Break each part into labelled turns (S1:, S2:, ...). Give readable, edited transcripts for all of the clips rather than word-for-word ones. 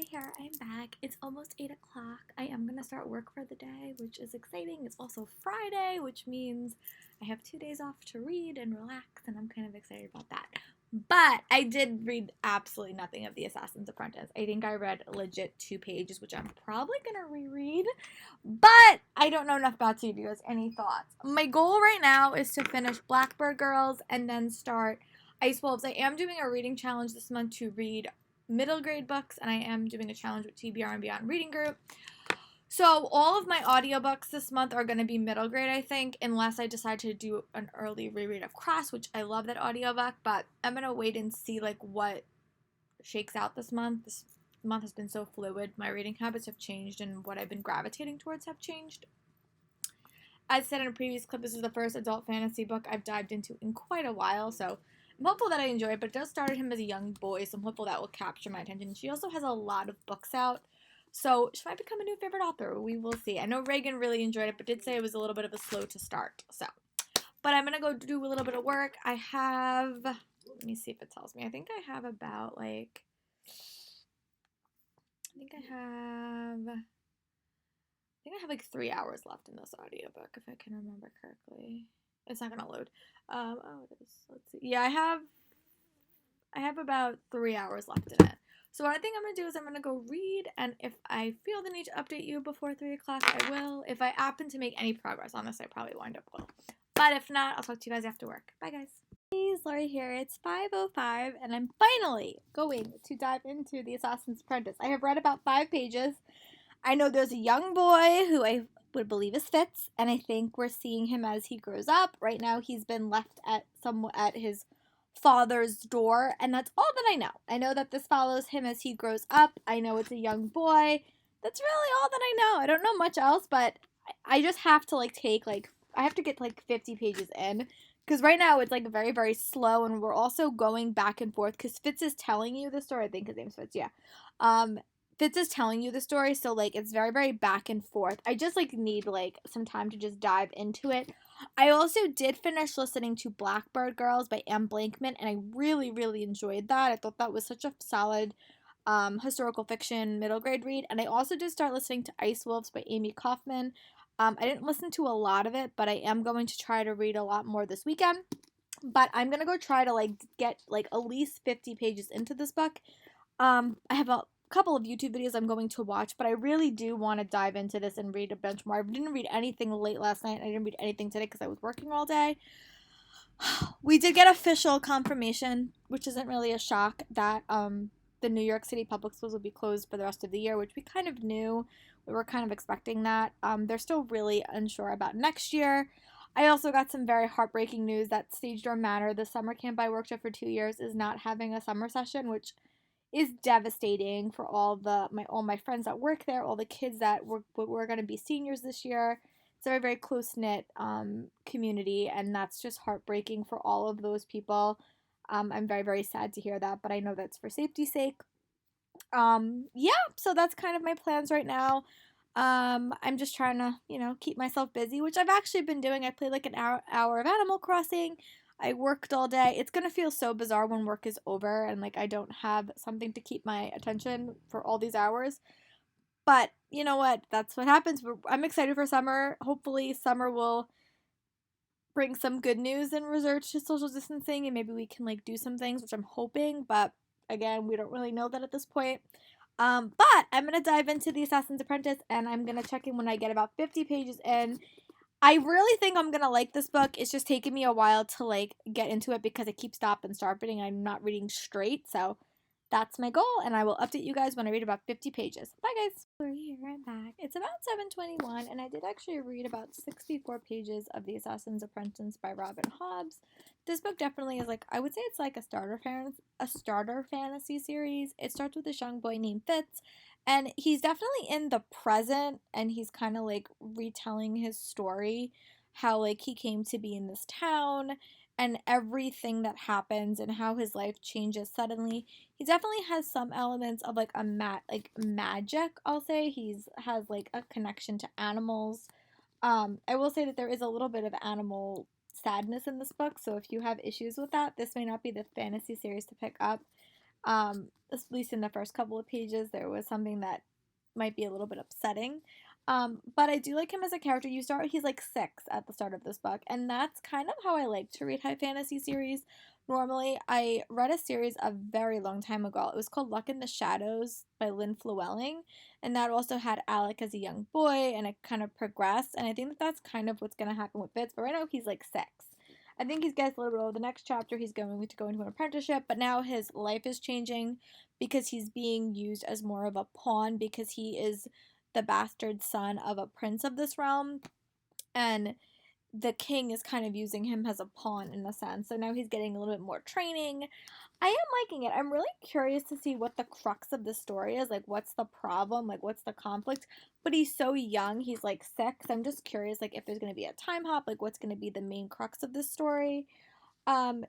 S1: Lori here. I'm back. It's almost 8 o'clock. I am going to start work for the day, which is exciting. It's also Friday, which means I have 2 days off to read and relax, and I'm kind of excited about that. But I did read absolutely nothing of The Assassin's Apprentice. I think I read legit 2 pages, which I'm probably going to reread. But I don't know enough about studios. Any thoughts? My goal right now is to finish Blackbird Girls and then start Ice Wolves. I am doing a reading challenge this month to read middle grade books, and I am doing a challenge with TBR and Beyond Reading Group. So all of my audiobooks this month are going to be middle grade, I think, unless I decide to do an early reread of Cross, which I love that audiobook, but I'm going to wait and see what shakes out this month. This month has been so fluid. My reading habits have changed, and what I've been gravitating towards have changed. As said in a previous clip, this is the first adult fantasy book I've dived into in quite a while, so I'm hopeful that I enjoy it, but it does start him as a young boy, so I'm hopeful that will capture my attention. She also has a lot of books out, so she might become a new favorite author. We will see. I know Reagan really enjoyed it, but did say it was a little bit of a slow to start, so. But I'm going to go do a little bit of work. Let me see if it tells me. I think I have about, I think I have 3 hours left in this audiobook, if I can remember correctly. It's not gonna load. Oh, it is. Let's see. Yeah, I have about 3 hours left in it. So what I think I'm gonna do is I'm gonna go read, and if I feel the need to update you before 3 o'clock, I will. If I happen to make any progress on this, I probably wind up will. But if not, I'll talk to you guys after work. Bye, guys. Hey, Lori here. It's 5:05, and I'm finally going to dive into The Assassin's Apprentice. I have read about 5 pages. I know there's a young boy who I would believe is Fitz, and I think we're seeing him as he grows up. Right now, he's been left at his father's door, and that's all that I know. I know that this follows him as he grows up. I know it's a young boy. That's really all that I know. I don't know much else, but I just have to I have to get 50 pages in. Because right now it's very, very slow, and we're also going back and forth because Fitz is telling you the story. I think his name's Fitz, yeah. Fitz is telling you the story, so it's very, very back and forth. I just need some time to just dive into it. I also did finish listening to Blackbird Girls by M. Blankman, and I really, really enjoyed that. I thought that was such a solid historical fiction middle grade read. And I also did start listening to Ice Wolves by Amy Kaufman. I didn't listen to a lot of it, but I am going to try to read a lot more this weekend. But I'm going to go try to get at least 50 pages into this book. I have a couple of YouTube videos I'm going to watch, but I really do want to dive into this and read a bunch more. I didn't read anything late last night. I didn't read anything today because I was working all day. We did get official confirmation, which isn't really a shock, that the New York City public schools will be closed for the rest of the year, which we kind of knew. We were kind of expecting that. They're still really unsure about next year. I also got some very heartbreaking news that Stage Door Manor, the summer camp I worked at for 2 years, is not having a summer session, which is devastating for all my friends that work there, all the kids that were going to be seniors this year. It's a very, very close-knit community, and that's just heartbreaking for all of those people. I'm very, very sad to hear that, but I know that's for safety's sake. Yeah, so that's kind of my plans right now. I'm just trying to, keep myself busy, which I've actually been doing. I played an hour of Animal Crossing. I worked all day. It's going to feel so bizarre when work is over and I don't have something to keep my attention for all these hours. But you know what? That's what happens. I'm excited for summer. Hopefully summer will bring some good news in regards to social distancing, and maybe we can do some things, which I'm hoping. But again, we don't really know that at this point. But I'm going to dive into The Assassin's Apprentice, and I'm going to check in when I get about 50 pages in. I really think I'm going to like this book. It's just taken me a while to get into it because I keep stop and starting. I'm not reading straight, so that's my goal, and I will update you guys when I read about 50 pages. Bye, guys. We're here. I'm back. It's about 7:21, and I did actually read about 64 pages of The Assassin's Apprentice by Robin Hobbs. This book definitely is I would say it's a starter fantasy series. It starts with this young boy named Fitz, and he's definitely in the present, and he's kind of retelling his story, how he came to be in this town and everything that happens and how his life changes suddenly. He definitely has some elements of magic, I'll say. Has a connection to animals. I will say that there is a little bit of animal sadness in this book, so if you have issues with that, this may not be the fantasy series to pick up. At least in the first couple of pages, there was something that might be a little bit upsetting. But I do like him as a character. He's like 6 at the start of this book, and that's kind of how I like to read high fantasy series. Normally, I read a series a very long time ago. It was called Luck in the Shadows by Lynn Flewelling, and that also had Alec as a young boy, and it kind of progressed. And I think that that's kind of what's going to happen with Fitz. But right now, he's like 6. I think he's gets a little bit older. The next chapter, he's going to go into an apprenticeship, but now his life is changing because he's being used as more of a pawn because he is the bastard son of a prince of this realm, and the king is kind of using him as a pawn in a sense. So now he's getting a little bit more training. I am liking it. I'm really curious to see what the crux of the story is. Like, what's the problem? Like, what's the conflict? But he's so young. He's like 6. I'm just curious, like, if there's going to be a time hop. Like, what's going to be the main crux of this story?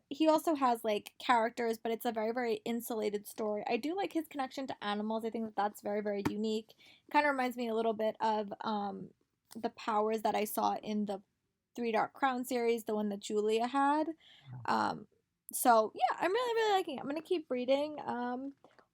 S1: He also has like characters, but it's a very, very insulated story. I do like his connection to animals. I think that that's very, very unique. Kind of reminds me a little bit of the powers that I saw in the Three Dark Crown series, the one that Julia had. Um, so yeah, I'm really, really liking it. I'm gonna keep reading.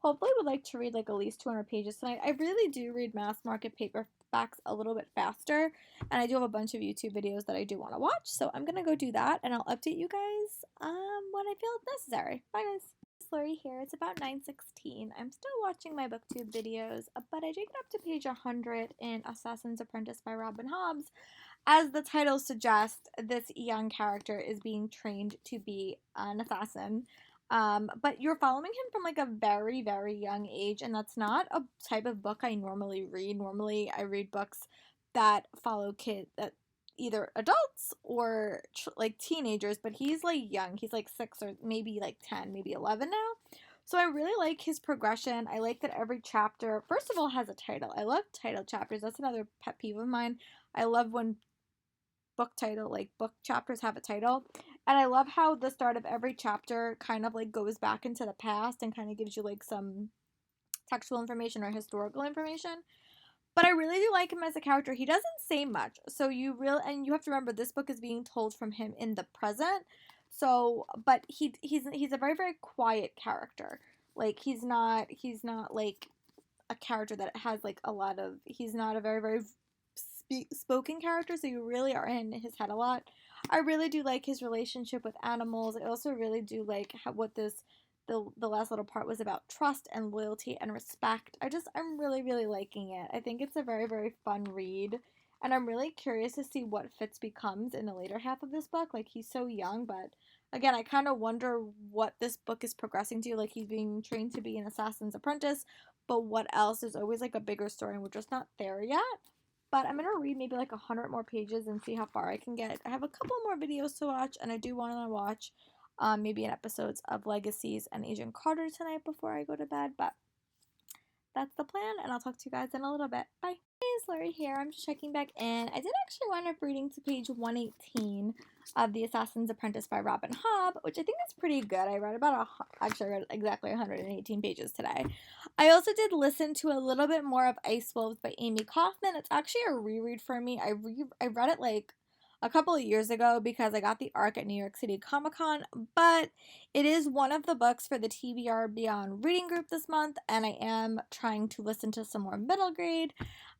S1: Hopefully, would like to read like at least 200 pages tonight. I really do read mass market paperbacks a little bit faster, and I do have a bunch of YouTube videos that I do want to watch. So I'm gonna go do that, and I'll update you guys when I feel it's necessary. Bye, guys. Lori here. It's about 9:16. I'm still watching my booktube videos, but I did get up to page 100 in Assassin's Apprentice by Robin Hobbs. As the title suggests, this young character is being trained to be an assassin. But you're following him from like a very, very young age, and that's not a type of book I normally read. Normally, I read books that follow kids, that either adults or like teenagers, but he's like young. He's like 6 or maybe like 10, maybe 11 now. So I really like his progression. I like that every chapter, first of all, has a title. I love title chapters. That's another pet peeve of mine. I love when book chapters have a title. And I love how the start of every chapter kind of like goes back into the past and kind of gives you like some textual information or historical information. But I really do like him as a character. He doesn't say much. So you have to remember this book is being told from him in the present. So, but he's a very, very quiet character. Like he's not like a character that has like a lot of, he's not a very, very spoken character, so you really are in his head a lot. I really do like his relationship with animals. I also really do like what the last little part was about trust and loyalty and respect. I'm really, really liking it. I think it's a very, very fun read, and I'm really curious to see what Fitz becomes in the later half of this book. Like he's so young, but again, I kind of wonder what this book is progressing to. Like he's being trained to be an assassin's apprentice, but what else? There's always like a bigger story, and we're just not there yet. But I'm going to read maybe like 100 more pages and see how far I can get. I have a couple more videos to watch, and I do want to watch maybe an episodes of Legacies and Agent Carter tonight before I go to bed. But that's the plan, and I'll talk to you guys in a little bit. Bye. Hey, it's Lori here. I'm just checking back in. I did actually wind up reading to page 118 of The Assassin's Apprentice by Robin Hobb, which I think is pretty good. I read I read exactly 118 pages today. I also did listen to a little bit more of Ice Wolves by Amy Kaufman. It's actually a reread for me. I read it like a couple of years ago because I got the ARC at New York City Comic Con, but it is one of the books for the TBR Beyond reading group this month, and I am trying to listen to some more middle grade.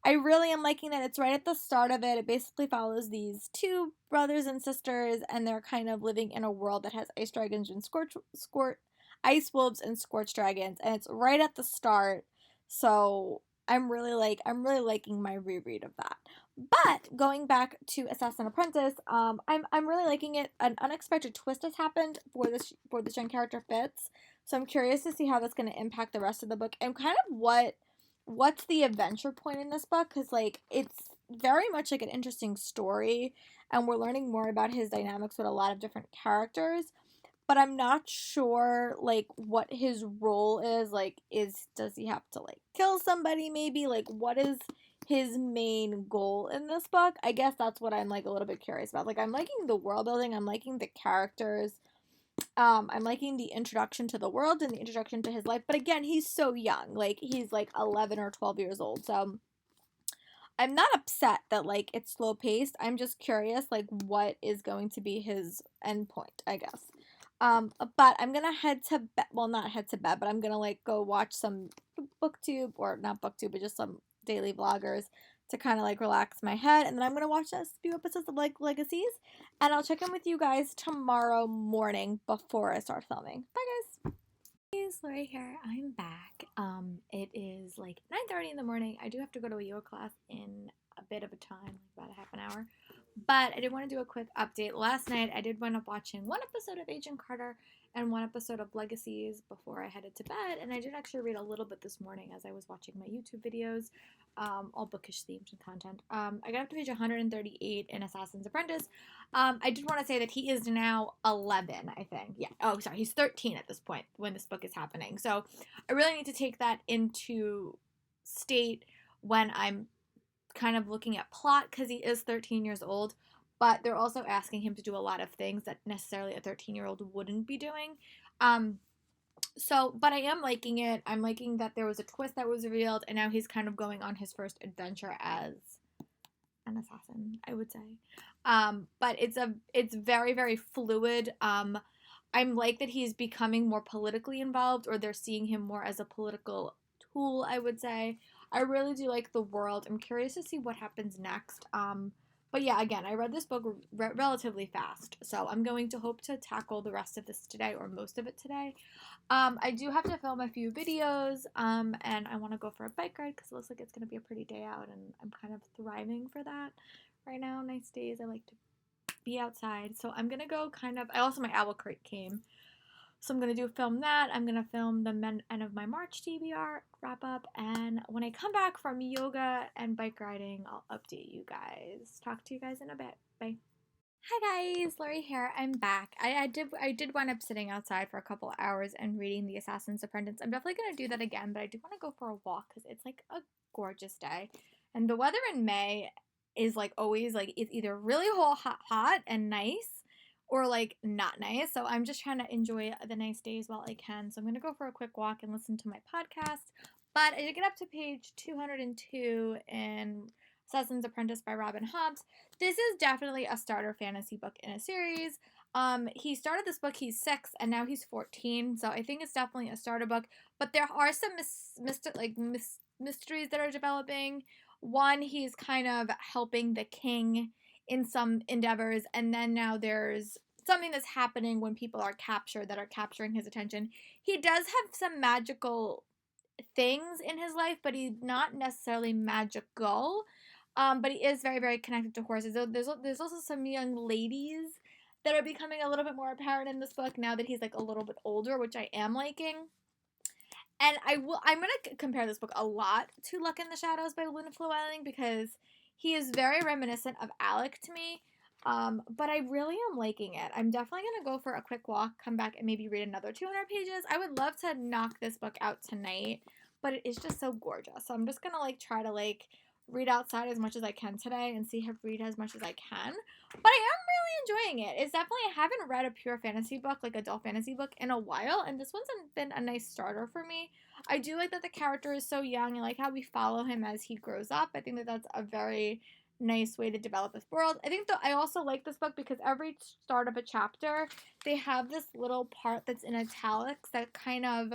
S1: I really am liking that. It's right at the start of it. It basically follows these two brothers and sisters, and they're kind of living in a world that has ice dragons and ice wolves and scorched dragons, and it's right at the start. So I'm really liking my reread of that. But going back to Assassin Apprentice, I'm really liking it. An unexpected twist has happened for this young character Fitz. So I'm curious to see how that's going to impact the rest of the book and kind of what's the adventure point in this book, because like it's very much like an interesting story, and we're learning more about his dynamics with a lot of different characters. But I'm not sure like what his role is. Like, does he have to like kill somebody? Maybe like what is his main goal in this book? I guess that's what I'm like a little bit curious about. Like I'm liking the world building. I'm liking the characters. I'm liking the introduction to the world and the introduction to his life. But again, he's so young. Like he's like 11 or 12 years old. So I'm not upset that like it's slow paced. I'm just curious like what is going to be his end point, I guess. But I'm gonna head to bed. Well, not head to bed, but I'm gonna like go watch some booktube, or not booktube, but just some daily vloggers to kind of like relax my head. And then I'm gonna watch a few episodes of like Legacies, and I'll check in with you guys tomorrow morning before I start filming. Bye, guys. Hey, Lori here. I'm back. It is like 9:30 in the morning. I do have to go to a yoga class in a bit of a time, like about a half an hour. But I did want to do a quick update. Last night, I did wind up watching one episode of Agent Carter and one episode of Legacies before I headed to bed. And I did actually read a little bit this morning as I was watching my YouTube videos, all bookish themes and content. I got up to page 138 in Assassin's Apprentice. I did want to say that he is now 11, I think. Yeah. Oh, sorry. He's 13 at this point when this book is happening. So I really need to take that into state when I'm kind of looking at plot, because he is 13 years old, but they're also asking him to do a lot of things that necessarily a 13-year-old wouldn't be doing. But I am liking it. I'm liking that there was a twist that was revealed, and now he's kind of going on his first adventure as an assassin, I would say. But it's very, very fluid. I'm like that he's becoming more politically involved, or they're seeing him more as a political tool, I would say. I really do like the world. I'm curious to see what happens next. But yeah, again, I read this book relatively fast, so I'm going to hope to tackle the rest of this today, or most of it today. I do have to film a few videos, and I want to go for a bike ride because it looks like it's going to be a pretty day out, and I'm kind of thriving for that right now. Nice days. I like to be outside, so I'm going to go I also, my owl crate came. So I'm going to film that. I'm going to film the end of my March TBR wrap up. And when I come back from yoga and bike riding, I'll update you guys. Talk to you guys in a bit. Bye. Hi guys, Lori here. I'm back. I did wind up sitting outside for a couple hours and reading The Assassin's Apprentice. I'm definitely going to do that again, but I do want to go for a walk because it's like a gorgeous day. And the weather in May is like always like it's either really hot and nice, or like not nice. So I'm just trying to enjoy the nice days while I can. So I'm going to go for a quick walk and listen to my podcast. But I did get up to page 202 in Assassin's Apprentice by Robin Hobbs. This is definitely a starter fantasy book in a series. He started this book, he's 6, and now he's 14, so I think it's definitely a starter book. But there are some mysteries that are developing. One, he's kind of helping the king in some endeavors, and then now there's something that's happening when people are captured that are capturing his attention. He does have some magical things in his life, but he's not necessarily magical. But he is very, very connected to horses. So there's also some young ladies that are becoming a little bit more apparent in this book now that he's like a little bit older, which I am liking. And I'm gonna compare this book a lot to Luck in the Shadows by Luna Llewellyn because he is very reminiscent of Alec to me. But I really am liking it. I'm definitely gonna go for a quick walk, come back, and maybe read another 200 pages. I would love to knock this book out tonight, but it is just so gorgeous. So I'm just gonna like try to like read outside as much as I can today and read as much as I can. But I am really enjoying it. It's definitely, I haven't read a pure fantasy book, like adult fantasy book, in a while, and this one's been a nice starter for me. I do like that the character is so young. I like how we follow him as he grows up. I think that that's a very nice way to develop this world. I think that I also like this book because every start of a chapter, they have this little part that's in italics that kind of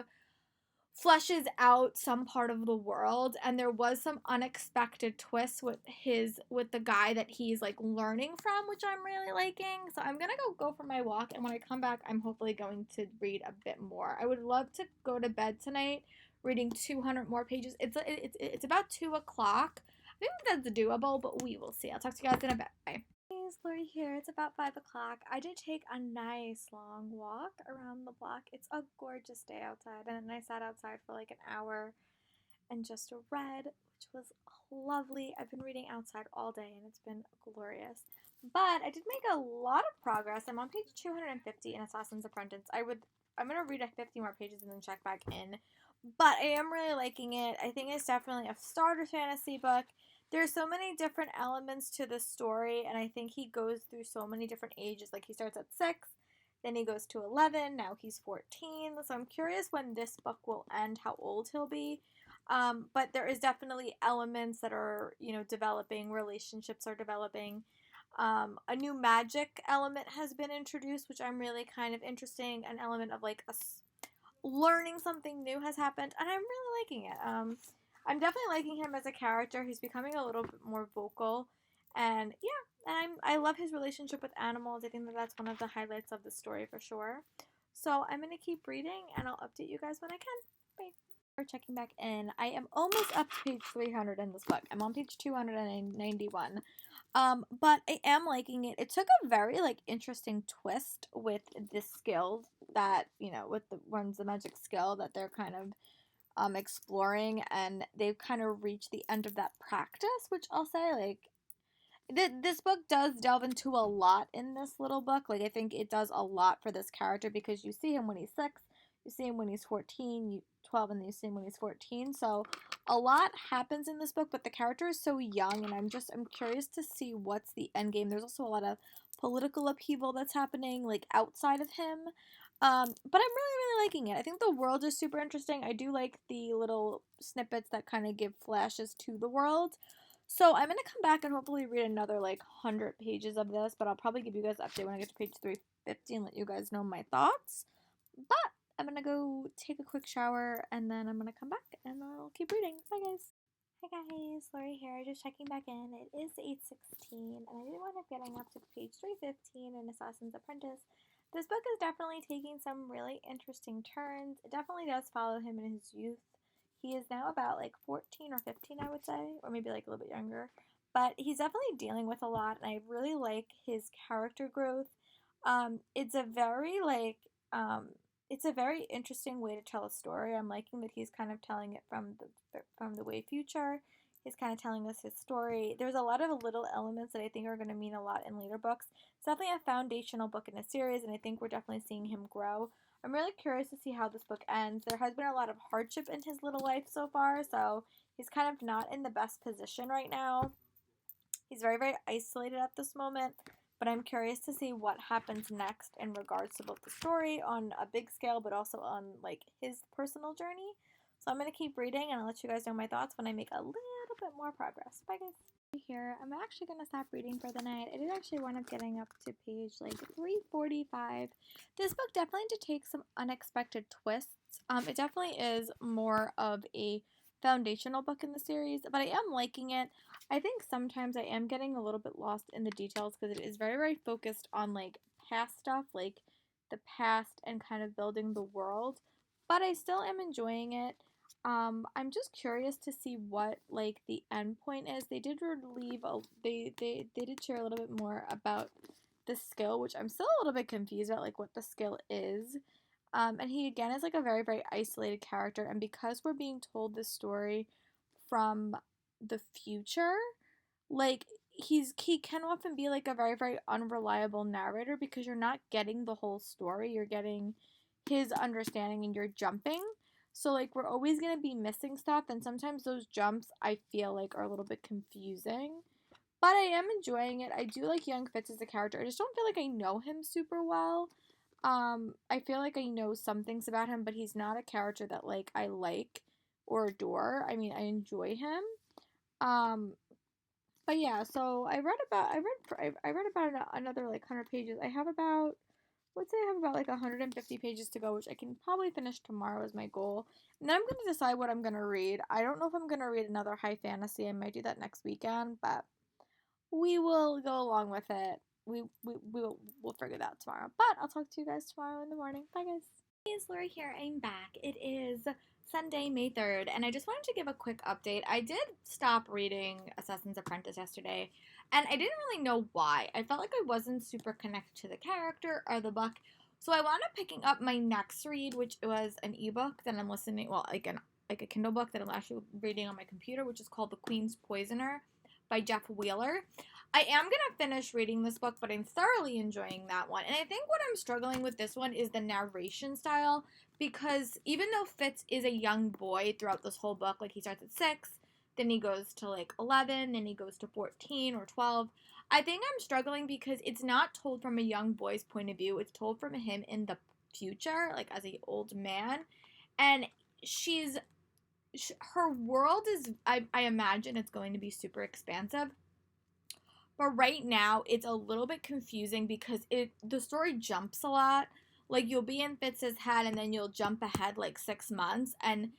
S1: fleshes out some part of the world, and there was some unexpected twists with the guy that he's like learning from, which I'm really liking. So I'm gonna go for my walk, and when I come back, I'm hopefully going to read a bit more. I would love to go to bed tonight reading 200 more pages. It's about 2 o'clock. I think that's doable, but we will see. I'll talk to you guys in a bit. Bye. Hey, it's Lori here. It's about 5 o'clock. I did take a nice long walk around the block. It's a gorgeous day outside, and then I sat outside for like an hour and just read, which was lovely. I've been reading outside all day, and it's been glorious. But I did make a lot of progress. I'm on page 250 in Assassin's Apprentice. I'm going to read 50 more pages and then check back in. But I am really liking it. I think it's definitely a starter fantasy book. There's so many different elements to the story, and I think he goes through so many different ages. Like, he starts at 6, then he goes to 11, now he's 14. So I'm curious when this book will end, how old he'll be. But there is definitely elements that are, developing, relationships are developing. A new magic element has been introduced, which I'm really kind of interesting. An element of like learning something new has happened, and I'm really liking it. I'm definitely liking him as a character. He's becoming a little bit more vocal, and yeah, and I love his relationship with animals. I think that that's one of the highlights of the story for sure. So I'm gonna keep reading, and I'll update you guys when I can. Bye. For checking back in, I am almost up to page 300 in this book. I'm on page 291. But I am liking it. It took a very like interesting twist with this skill that, with the one's the magic skill that they're kind of exploring, and they've kind of reached the end of that practice, which I'll say like this book does delve into a lot in this little book. Like I think it does a lot for this character because you see him when he's 6, you see him when he's 14, 12, and then you see him when he's 14. So a lot happens in this book, but the character is so young, and I'm curious to see what's the end game. There's also a lot of political upheaval that's happening like outside of him. But I'm really liking it. I think the world is super interesting. I do like the little snippets that kind of give flashes to the world. So I'm gonna come back and hopefully read another like 100 pages of this, but I'll probably give you guys an update when I get to page 350 and let you guys know my thoughts. But I'm gonna go take a quick shower and then I'm gonna come back and I'll keep reading. Bye guys. Hi guys, Lori here, just checking back in. It is 8:16 and I did wind up getting up to page 315 in Assassin's Apprentice. This book is definitely taking some really interesting turns. It definitely does follow him in his youth. He is now about like 14 or 15, I would say, or maybe like a little bit younger. But he's definitely dealing with a lot, and I really like his character growth. It's a very it's a very interesting way to tell a story. I'm liking that he's kind of telling it from the way future. He's kind of telling us his story. There's a lot of little elements that I think are going to mean a lot in later books. It's definitely a foundational book in a series, and I think we're definitely seeing him grow. I'm really curious to see how this book ends. There has been a lot of hardship in his little life so far, so he's kind of not in the best position right now. He's very, very isolated at this moment, but I'm curious to see what happens next in regards to both the story on a big scale, but also on like his personal journey. So I'm going to keep reading, and I'll let you guys know my thoughts when I make a little bit more progress. Bye, guys. Here, I'm actually going to stop reading for the night. I did actually wind up getting up to page like 345. This book definitely did take some unexpected twists. It definitely is more of a foundational book in the series, but I am liking it. I think sometimes I am getting a little bit lost in the details because it is very, very focused on like past stuff, like the past and kind of building the world, but I still am enjoying it. I'm just curious to see what like the end point is. They did they did share a little bit more about the skill, which I'm still a little bit confused about like what the skill is. And he again is like a very, very isolated character, and because we're being told this story from the future, like he can often be like a very, very unreliable narrator because you're not getting the whole story. You're getting his understanding and you're jumping. So like we're always going to be missing stuff, and sometimes those jumps I feel like are a little bit confusing. But I am enjoying it. I do like Young Fitz as a character. I just don't feel like I know him super well. I feel like I know some things about him, but he's not a character that like I like or adore. I mean, I enjoy him. Um, but yeah, so I read about another like 100 pages. I have about let's say I have about like 150 pages to go, which I can probably finish tomorrow is my goal. And then I'm going to decide what I'm going to read. I don't know if I'm going to read another high fantasy. I might do that next weekend, but we will go along with it. We'll figure that out tomorrow. But I'll talk to you guys tomorrow in the morning. Bye guys. Hey, it's Lori here. I'm back. It is Sunday, May 3rd, and I just wanted to give a quick update. I did stop reading Assassin's Apprentice yesterday, and I didn't really know why. I felt like I wasn't super connected to the character or the book. So I wound up picking up my next read, which was an ebook that I'm listening, well, like a Kindle book that I'm actually reading on my computer, which is called The Queen's Poisoner by Jeff Wheeler. I am going to finish reading this book, but I'm thoroughly enjoying that one. And I think what I'm struggling with this one is the narration style, because even though Fitz is a young boy throughout this whole book, like he starts at 6, then he goes to like 11, then he goes to 14 or 12, I think I'm struggling because it's not told from a young boy's point of view. It's told from him in the future, like as an old man. And her world is, I imagine it's going to be super expansive. But right now, it's a little bit confusing because the story jumps a lot. Like, you'll be in Fitz's head and then you'll jump ahead like 6 months, and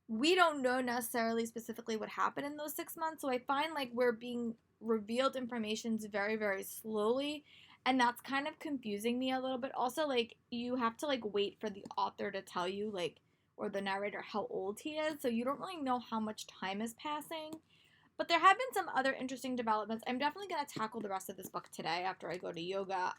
S1: we don't know necessarily specifically what happened in those 6 months. So I find like we're being revealed information very, very slowly, and that's kind of confusing me a little bit. Also, like, you have to like wait for the author to tell you, like, or the narrator, how old he is, so you don't really know how much time is passing. But there have been some other interesting developments. I'm definitely going to tackle the rest of this book today after I go to yoga.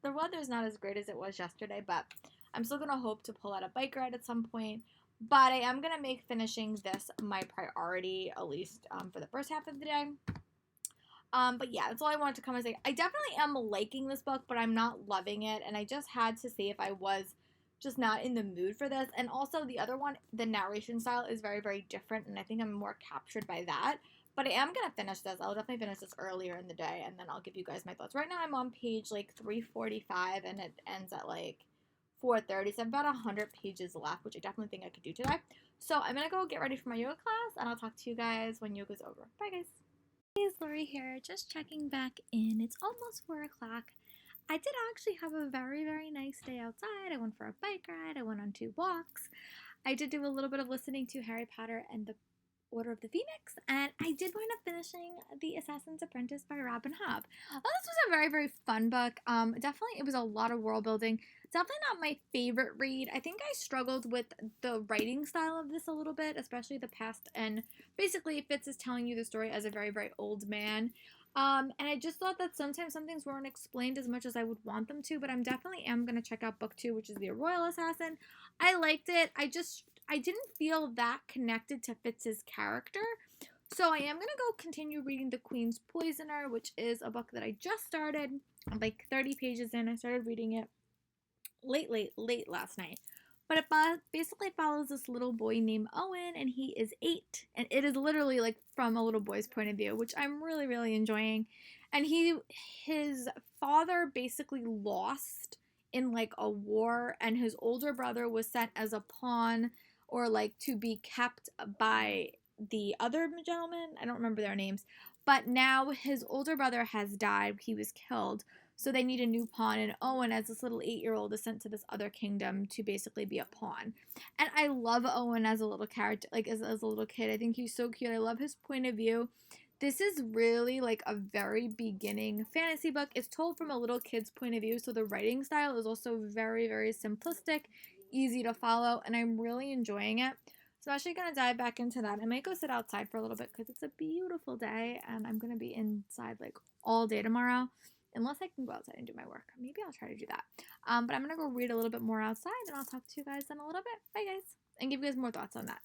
S1: The weather's not as great as it was yesterday, but I'm still going to hope to pull out a bike ride at some point. But I am going to make finishing this my priority, at least for the first half of the day. But yeah, that's all I wanted to come and say. I definitely am liking this book, but I'm not loving it. And I just had to see if I was just not in the mood for this. And also the other one, the narration style is very, very different. And I think I'm more captured by that. But I am going to finish this. I'll definitely finish this earlier in the day, and then I'll give you guys my thoughts. Right now I'm on page like 345, and it ends at like 4:30. So I have about 100 pages left, which I definitely think I could do today. So I'm going to go get ready for my yoga class, and I'll talk to you guys when yoga's over. Bye, guys. Hey, it's Lori here, just checking back in. It's almost 4 o'clock. I did actually have a very, very nice day outside. I went for a bike ride. I went on 2 walks. I did do a little bit of listening to Harry Potter and the Order of the Phoenix, and I did wind up finishing The Assassin's Apprentice by Robin Hobb. This was a very, very fun book. Definitely, it was a lot of world building. Definitely not my favorite read. I think I struggled with the writing style of this a little bit, especially the past, and basically Fitz is telling you the story as a very, very old man. And I just thought that sometimes some things weren't explained as much as I would want them to, but I'm definitely am going to check out book 2, which is The Royal Assassin. I liked it. I didn't feel that connected to Fitz's character. So I am going to go continue reading The Queen's Poisoner, which is a book that I just started. I'm like 30 pages in. I started reading it late last night. But it basically follows this little boy named Owen, and he is 8. And it is literally like from a little boy's point of view, which I'm really, really enjoying. And his father basically lost in like a war, and his older brother was sent as a pawn, or like to be kept by the other gentlemen. I don't remember their names. But now his older brother has died. He was killed. So they need a new pawn, and Owen, as this little 8-year-old, is sent to this other kingdom to basically be a pawn. And I love Owen as a little character, like as a little kid. I think he's so cute. I love his point of view. This is really like a very beginning fantasy book. It's told from a little kid's point of view, so the writing style is also very, very simplistic, easy to follow, and I'm really enjoying it. So I'm actually going to dive back into that. I might go sit outside for a little bit because it's a beautiful day, and I'm going to be inside like all day tomorrow. Unless I can go outside and do my work. Maybe I'll try to do that. But I'm going to go read a little bit more outside, and I'll talk to you guys in a little bit. Bye, guys. And give you guys more thoughts on that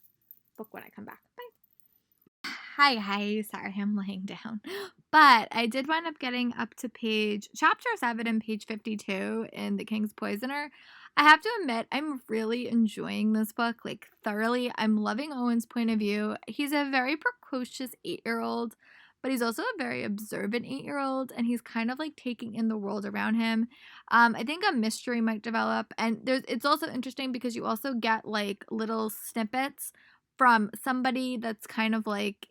S1: book when I come back. Bye. Hi. Sorry, I'm laying down. But I did wind up getting up to chapter 7 and page 52 in The King's Poisoner. I have to admit, I'm really enjoying this book, like, thoroughly. I'm loving Owen's point of view. He's a very precocious 8-year-old. But he's also a very observant 8-year-old, and he's kind of like taking in the world around him. I think a mystery might develop, and it's also interesting because you also get like little snippets from somebody that's kind of like,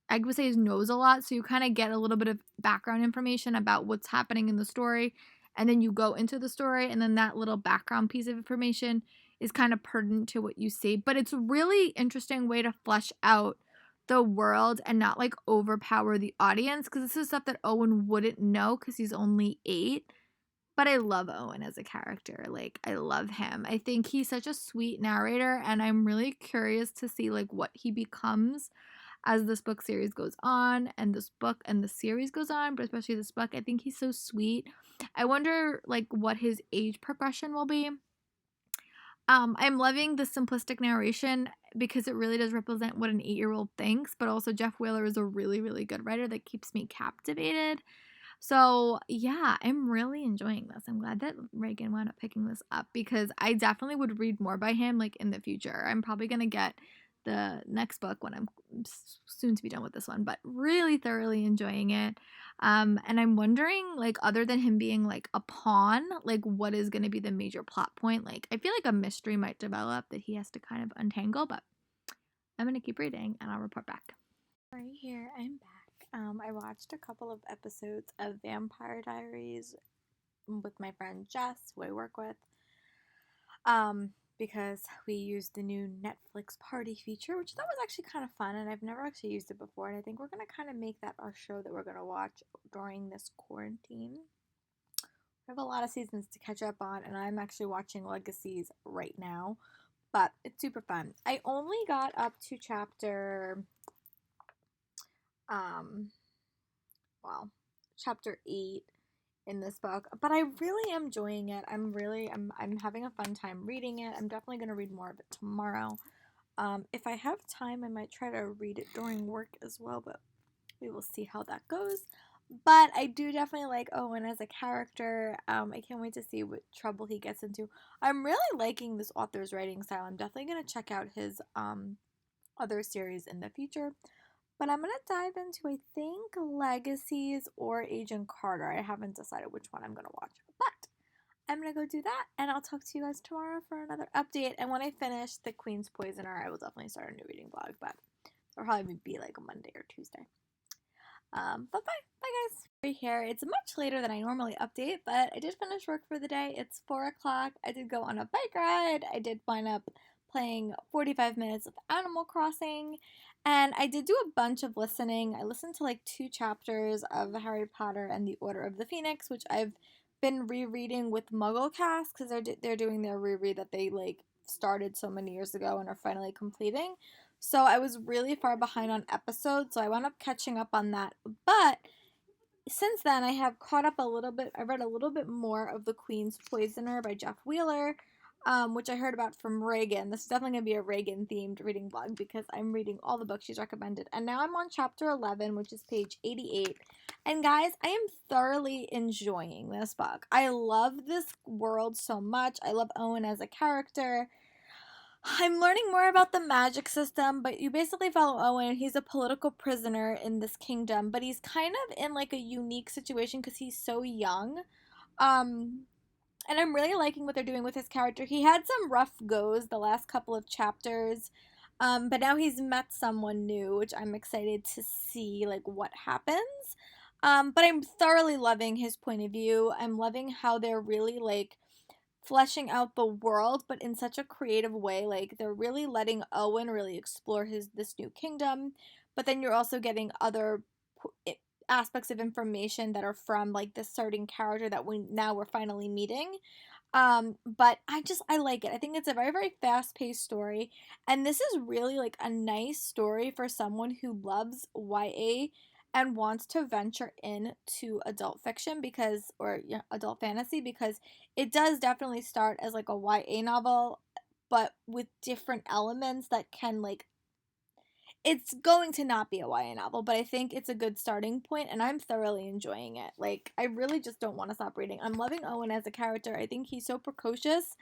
S1: I would say, knows a lot. So you kind of get a little bit of background information about what's happening in the story, and then you go into the story, and then that little background piece of information is kind of pertinent to what you see. But it's a really interesting way to flesh out the world and not like overpower the audience, because this is stuff that Owen wouldn't know because he's only 8. But I love Owen as a character. Like, I love him. I think he's such a sweet narrator, and I'm really curious to see like what he becomes as this book series goes on, and this book and the series goes on, but especially this book. I think he's so sweet. I wonder like what his age progression will be. I'm loving the simplistic narration because it really does represent what an 8-year-old thinks, but also Jeff Wheeler is a really, really good writer that keeps me captivated. So yeah, I'm really enjoying this. I'm glad that Reagan wound up picking this up because I definitely would read more by him like in the future. I'm probably going to get the next book when I'm soon to be done with this one, but really thoroughly enjoying it. And I'm wondering, like, other than him being like a pawn, like what is going to be the major plot point? Like, I feel like a mystery might develop that he has to kind of untangle, but I'm going to keep reading and I'll report back. Right here, I'm back. I watched a couple of episodes of Vampire Diaries with my friend Jess, who I work with, because we used the new Netflix party feature, which I thought was actually kind of fun, and I've never actually used it before, and I think we're going to kind of make that our show that we're going to watch during this quarantine. I have a lot of seasons to catch up on, and I'm actually watching Legacies right now, but it's super fun. I only got up to chapter, chapter 8 in this book, but I really am enjoying it. I'm having a fun time reading it. I'm definitely going to read more of it tomorrow. If I have time, I might try to read it during work as well, but we will see how that goes. But I do definitely like Owen as a character. I can't wait to see what trouble he gets into. I'm really liking this author's writing style. I'm definitely going to check out his other series in the future. But I'm going to dive into, I think, Legacies or Agent Carter. I haven't decided which one I'm going to watch. But I'm going to go do that, and I'll talk to you guys tomorrow for another update. And when I finish The Queen's Poisoner, I will definitely start a new reading vlog. But it'll probably be like a Monday or Tuesday. But bye guys. Right here, it's much later than I normally update, but I did finish work for the day. It's 4 o'clock. I did go on a bike ride. I did wind up playing 45 minutes of Animal Crossing, and I did do a bunch of listening. I listened to like 2 chapters of Harry Potter and the Order of the Phoenix, which I've been rereading with MuggleCast because they're doing their reread that they like started so many years ago and are finally completing. So I was really far behind on episodes, so I wound up catching up on that. But since then, I have caught up a little bit. I read a little bit more of The Queen's Poisoner by Jeff Wheeler, which I heard about from Reagan. This is definitely going to be a Reagan-themed reading vlog because I'm reading all the books she's recommended. And now I'm on chapter 11, which is page 88. And guys, I am thoroughly enjoying this book. I love this world so much. I love Owen as a character. I'm learning more about the magic system, but you basically follow Owen. He's a political prisoner in this kingdom, but he's kind of in like a unique situation because he's so young. And I'm really liking what they're doing with his character. He had some rough goes the last couple of chapters, but now he's met someone new, which I'm excited to see like what happens. But I'm thoroughly loving his point of view. I'm loving how they're really like fleshing out the world, but in such a creative way. Like they're really letting Owen really explore this new kingdom, but then you're also getting other aspects of information that are from like this certain character that we're finally meeting. But I like it. I think it's a very, very fast-paced story, and this is really like a nice story for someone who loves YA and wants to venture into adult fiction or adult fantasy, because it does definitely start as like a YA novel, but with different elements that can like it's going to not be a YA novel, but I think it's a good starting point, and I'm thoroughly enjoying it. Like, I really just don't want to stop reading. I'm loving Owen as a character. I think he's so precocious,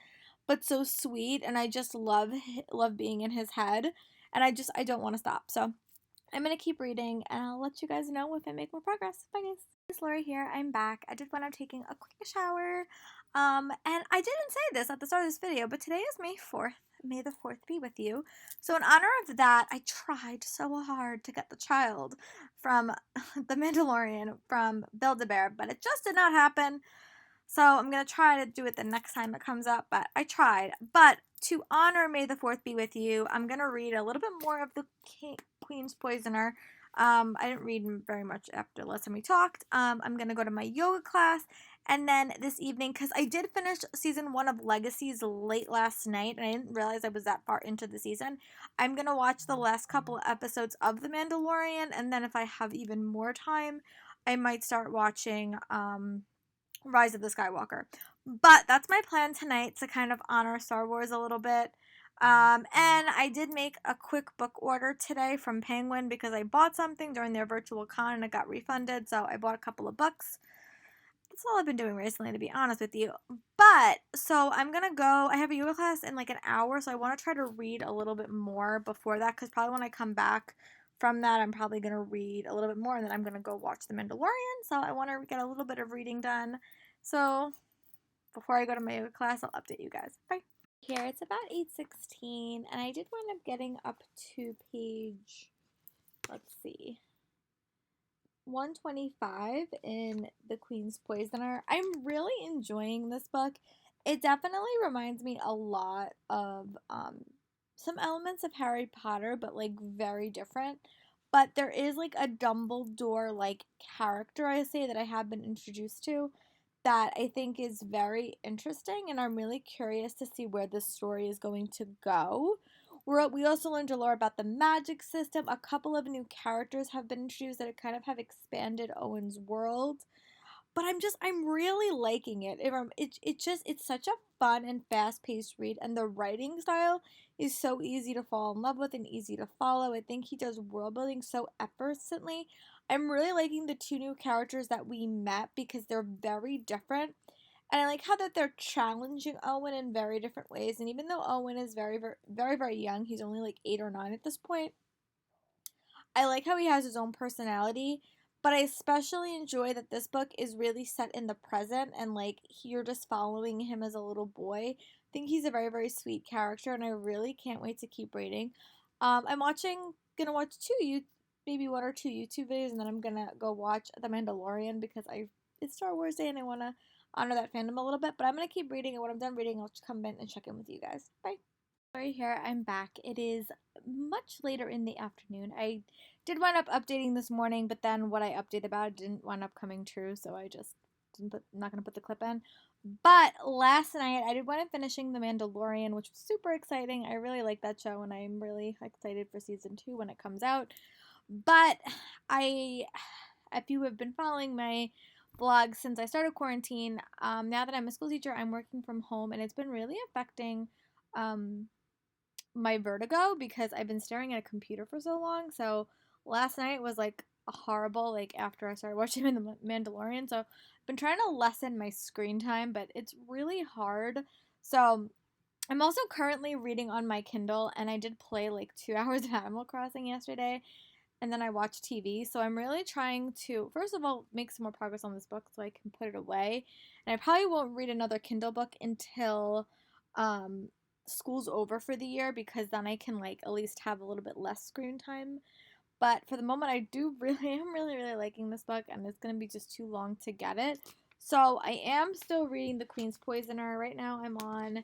S1: but so sweet, and I just love being in his head, and I don't want to stop. So I'm going to keep reading, and I'll let you guys know if I make more progress. Bye, guys. It's Lori here. I'm back. I did when I'm taking a quick shower. And I didn't say this at the start of this video, but today is May 4th. May the 4th be with you. So in honor of that, I tried so hard to get the child from The Mandalorian from Build-A-Bear, but it just did not happen. So I'm going to try to do it the next time it comes up, but I tried. But to honor May the 4th be with you, I'm going to read a little bit more of The Queen's Poisoner. I didn't read very much after the last time we talked. I'm going to go to my yoga class. And then this evening, because I did finish season 1 of Legacies late last night, and I didn't realize I was that far into the season, I'm going to watch the last couple of episodes of The Mandalorian, and then if I have even more time, I might start watching Rise of the Skywalker. But that's my plan tonight, to kind of honor Star Wars a little bit. And I did make a quick book order today from Penguin because I bought something during their virtual con and it got refunded, so I bought a couple of books. That's all I've been doing recently, to be honest with you. But, so I'm going to go, I have a yoga class in like an hour, so I want to try to read a little bit more before that, because probably when I come back from that, I'm probably going to read a little bit more, and then I'm going to go watch The Mandalorian, so I want to get a little bit of reading done. So, before I go to my yoga class, I'll update you guys. Bye. Here, it's about 8:16, and I did wind up getting up to page, let's see, 125 in The Queen's Poisoner. I'm really enjoying this book. It definitely reminds me a lot of some elements of Harry Potter, but like very different. But there is like a Dumbledore like character, I say, that I have been introduced to that I think is very interesting, and I'm really curious to see where this story is going to go. We also learned a lot about the magic system. A couple of new characters have been introduced that kind of have expanded Owen's world. But I'm really liking it. It's such a fun and fast paced read, and the writing style is so easy to fall in love with and easy to follow. I think he does world building so effortlessly. I'm really liking the two new characters that we met because they're very different. And I like how that they're challenging Owen in very different ways. And even though Owen is very young, he's only like 8 or 9 at this point. I like how he has his own personality, but I especially enjoy that this book is really set in the present and like you're just following him as a little boy. I think he's a very sweet character, and I really can't wait to keep reading. Gonna watch maybe one or two YouTube videos, and then I'm gonna go watch The Mandalorian because it's Star Wars Day and I wanna honor that fandom a little bit. But I'm gonna keep reading, and when I'm done reading, I'll just come in and check in with you guys. Bye. Sorry, here I'm back. It is much later in the afternoon. I did wind up updating this morning, but then what I updated about didn't wind up coming true, so I just not gonna put the clip in. But last night I did wind up finishing The Mandalorian, which was super exciting. I really like that show, and I'm really excited for season 2 when it comes out. But if you have been following my vlog since I started quarantine, now that I'm a school teacher, I'm working from home, and it's been really affecting my vertigo because I've been staring at a computer for so long. So last night was like a horrible, like after I started watching The Mandalorian. So I've been trying to lessen my screen time, but it's really hard. So I'm also currently reading on my Kindle, and I did play like 2 hours of Animal Crossing yesterday, and then I watched TV. So I'm really trying to, first of all, make some more progress on this book so I can put it away. And I probably won't read another Kindle book until um, school's over for the year, because then I can like at least have a little bit less screen time. But for the moment, I do really am really liking this book, and it's gonna be just too long to get it. So I am still reading The Queen's Poisoner. Right now I'm on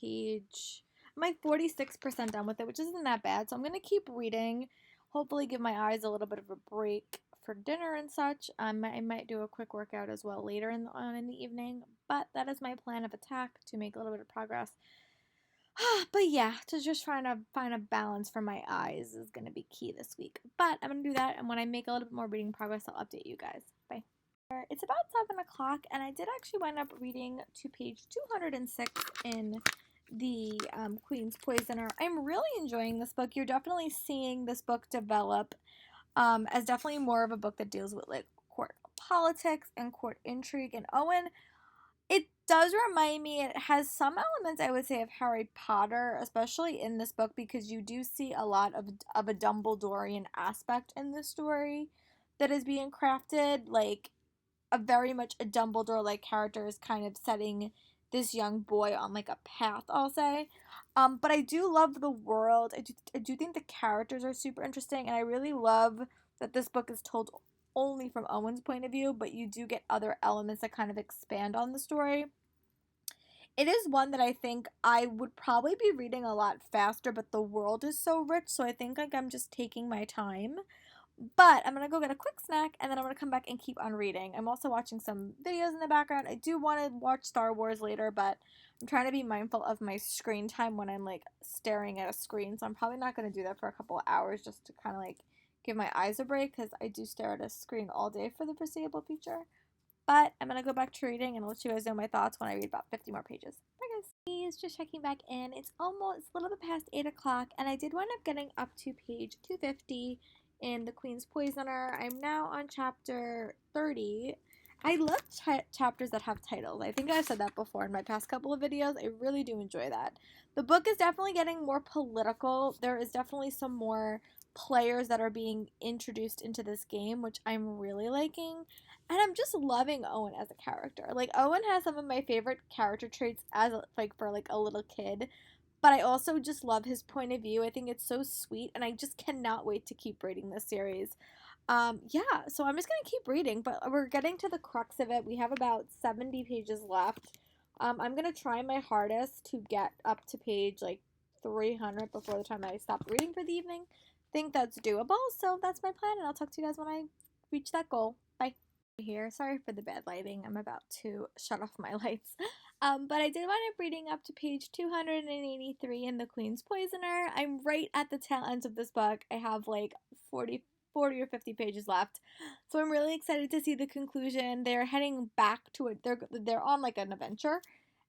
S1: page, I'm like 46% done with it, which isn't that bad. So I'm gonna keep reading, hopefully give my eyes a little bit of a break for dinner and such. I might do a quick workout as well later in the evening, but that is my plan of attack, to make a little bit of progress. But yeah, to just trying to find a balance for my eyes is going to be key this week. But I'm going to do that, and when I make a little bit more reading progress, I'll update you guys. Bye. It's about 7 o'clock, and I did actually wind up reading to page 206 in the Queen's Poisoner. I'm really enjoying this book. You're definitely seeing this book develop as definitely more of a book that deals with like court politics and court intrigue. And Owen, it does remind me, it has some elements, I would say, of Harry Potter, especially in this book, because you do see a lot of a Dumbledorian aspect in this story that is being crafted. Like, a very much a Dumbledore like character is kind of setting this young boy on like a path, I'll say. But I do love the world. I do think the characters are super interesting, and I really love that this book is told only from Owen's point of view, but you do get other elements that kind of expand on the story. It is one that I think I would probably be reading a lot faster, but the world is so rich, so I think like I'm just taking my time. But I'm gonna go get a quick snack, and then I'm gonna come back and keep on reading. I'm also watching some videos in the background. I do want to watch Star Wars later, but I'm trying to be mindful of my screen time when I'm like staring at a screen. So I'm probably not gonna do that for a couple of hours, just to kind of like give my eyes a break, because I do stare at a screen all day for the foreseeable future. But I'm gonna go back to reading, and I'll let you guys know my thoughts when I read about 50 more pages. Bye guys. He's just checking back in. It's almost a little bit past 8 o'clock, and I did wind up getting up to page 250 in The Queen's Poisoner. I'm now on chapter 30. I love chapters that have titles. I think I've said that before in my past couple of videos. I really do enjoy that. The book is definitely getting more political. There is definitely some more players that are being introduced into this game, which I'm really liking. And I'm just loving Owen as a character. Like, Owen has some of my favorite character traits as like for like a little kid. but I also just love his point of view. I think it's so sweet, and I just cannot wait to keep reading this series. Yeah, so I'm just gonna keep reading, but we're getting to the crux of it. We have about 70 pages left. I'm gonna try my hardest to get up to page like 300 before the time I stop reading for the evening. Think that's doable, so that's my plan, and I'll talk to you guys when I reach that goal. Bye. Here, sorry for the bad lighting. I'm about to shut off my lights. But I did wind up reading up to page 283 in The Queen's Poisoner. I'm right at the tail end of this book. I have like 40 or 50 pages left. So I'm really excited to see the conclusion. They're heading back to it. They're on like an adventure,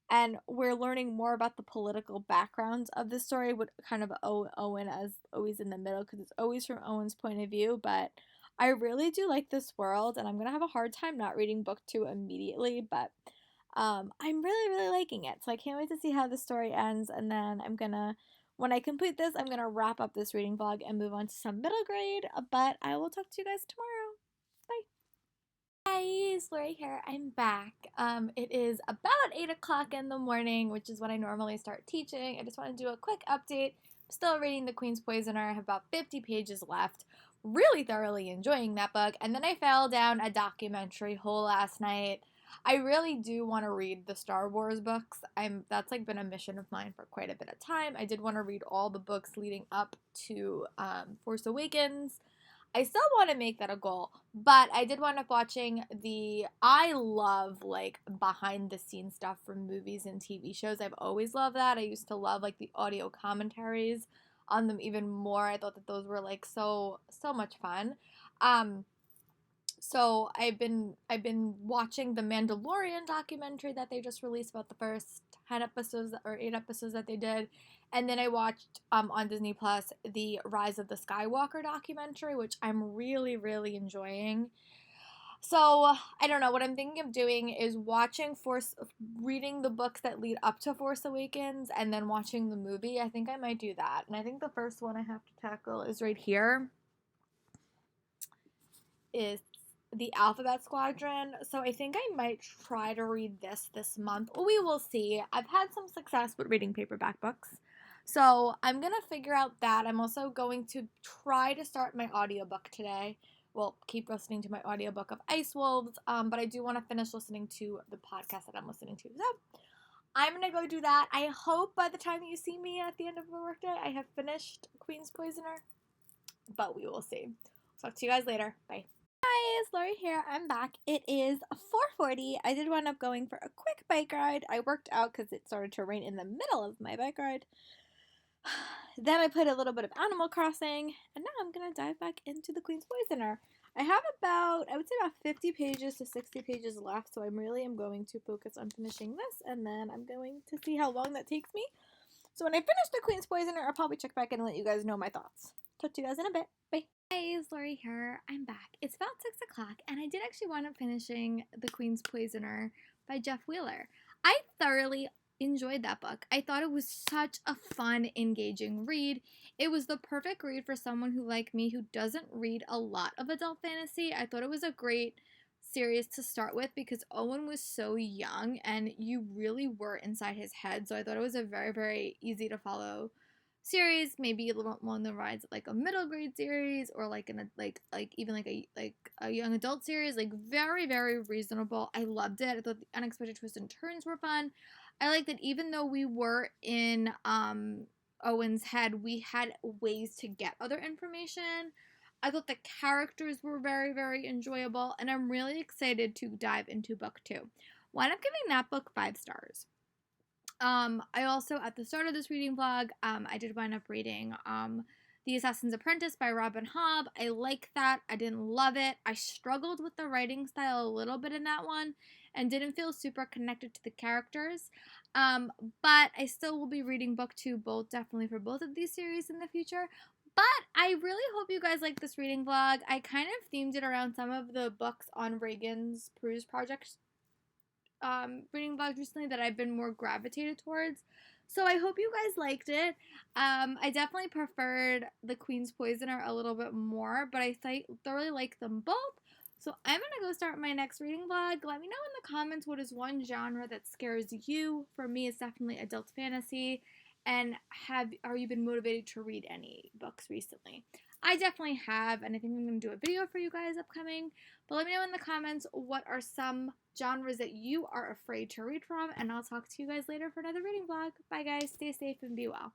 S1: and we're learning more about the political backgrounds of the story with kind of Owen as always in the middle, because it's always from Owen's point of view. But I really do like this world, and I'm gonna have a hard time not reading book 2 immediately, but I'm really liking it. So I can't wait to see how the story ends, and then when I complete this, I'm gonna wrap up this reading vlog and move on to some middle grade. But I will talk to you guys tomorrow. Bye. Guys, Lori here. I'm back. It is about 8 o'clock in the morning, which is when I normally start teaching. I just want to do a quick update. I'm still reading The Queen's Poisoner. I have about 50 pages left. Really thoroughly enjoying that book. And then I fell down a documentary hole last night. I really do want to read the Star Wars books. That's like been a mission of mine for quite a bit of time. I did want to read all the books leading up to Force Awakens. I still want to make that a goal, but I did wind up watching I love like behind the scenes stuff from movies and TV shows. I've always loved that. I used to love like the audio commentaries on them even more. I thought that those were like so much fun. So I've been watching the Mandalorian documentary that they just released about the first 10 episodes or 8 episodes that they did. And then I watched on Disney Plus the Rise of the Skywalker documentary, which I'm really enjoying. So I don't know, what I'm thinking of doing is reading the books that lead up to Force Awakens and then watching the movie. I think I might do that. And I think the first one I have to tackle is right here. Is the Alphabet Squadron. So I think I might try to read this month. We will see. I've had some success with reading paperback books. So I'm going to figure out that. I'm also going to try to start my audiobook today. Well, keep listening to my audiobook of Ice Wolves, but I do want to finish listening to the podcast that I'm listening to. So I'm going to go do that. I hope by the time you see me at the end of the workday, I have finished Queen's Poisoner, but we will see. Talk to you guys later. Bye. Guys, Lori here. I'm back. It is 4:40. I did wind up going for a quick bike ride. I worked out because it started to rain in the middle of my bike ride. Then I played a little bit of Animal Crossing, and now I'm going to dive back into The Queen's Poisoner. I have about 50 pages to 60 pages left, so I really am going to focus on finishing this, and then I'm going to see how long that takes me. So when I finish The Queen's Poisoner, I'll probably check back in and let you guys know my thoughts. Talk to you guys in a bit. Bye. Hey, it's Lori here. I'm back. It's about 6 o'clock, and I did actually wind up finishing The Queen's Poisoner by Jeff Wheeler. I thoroughly enjoyed that book. I thought it was such a fun, engaging read. It was the perfect read for someone who, like me, who doesn't read a lot of adult fantasy. I thought it was a great series to start with because Owen was so young, and you really were inside his head, so I thought it was a very easy to follow series, maybe a little more on the rise like a middle grade series or like even a young adult series, like very reasonable. I loved it. I thought the unexpected twists and turns were fun. I like that even though we were in Owen's head, we had ways to get other information. I thought the characters were very enjoyable, and I'm really excited to dive into book 2. Wind up giving that book 5 stars. I also, at the start of this reading vlog, I did wind up reading The Assassin's Apprentice by Robin Hobb. I like that. I didn't love it. I struggled with the writing style a little bit in that one and didn't feel super connected to the characters. But I still will be reading book 2, definitely for both of these series in the future. But I really hope you guys like this reading vlog. I kind of themed it around some of the books on Reagan's Peruseproject reading vlogs recently that I've been more gravitated towards. So I hope you guys liked it. I definitely preferred The Queen's Poisoner a little bit more, but I thoroughly like them both. So I'm going to go start my next reading vlog. Let me know in the comments what is one genre that scares you. For me, it's definitely adult fantasy. And are you been motivated to read any books recently? I definitely have, and I think I'm going to do a video for you guys upcoming. But let me know in the comments what are some genres that you are afraid to read from, and I'll talk to you guys later for another reading vlog. Bye guys, stay safe and be well.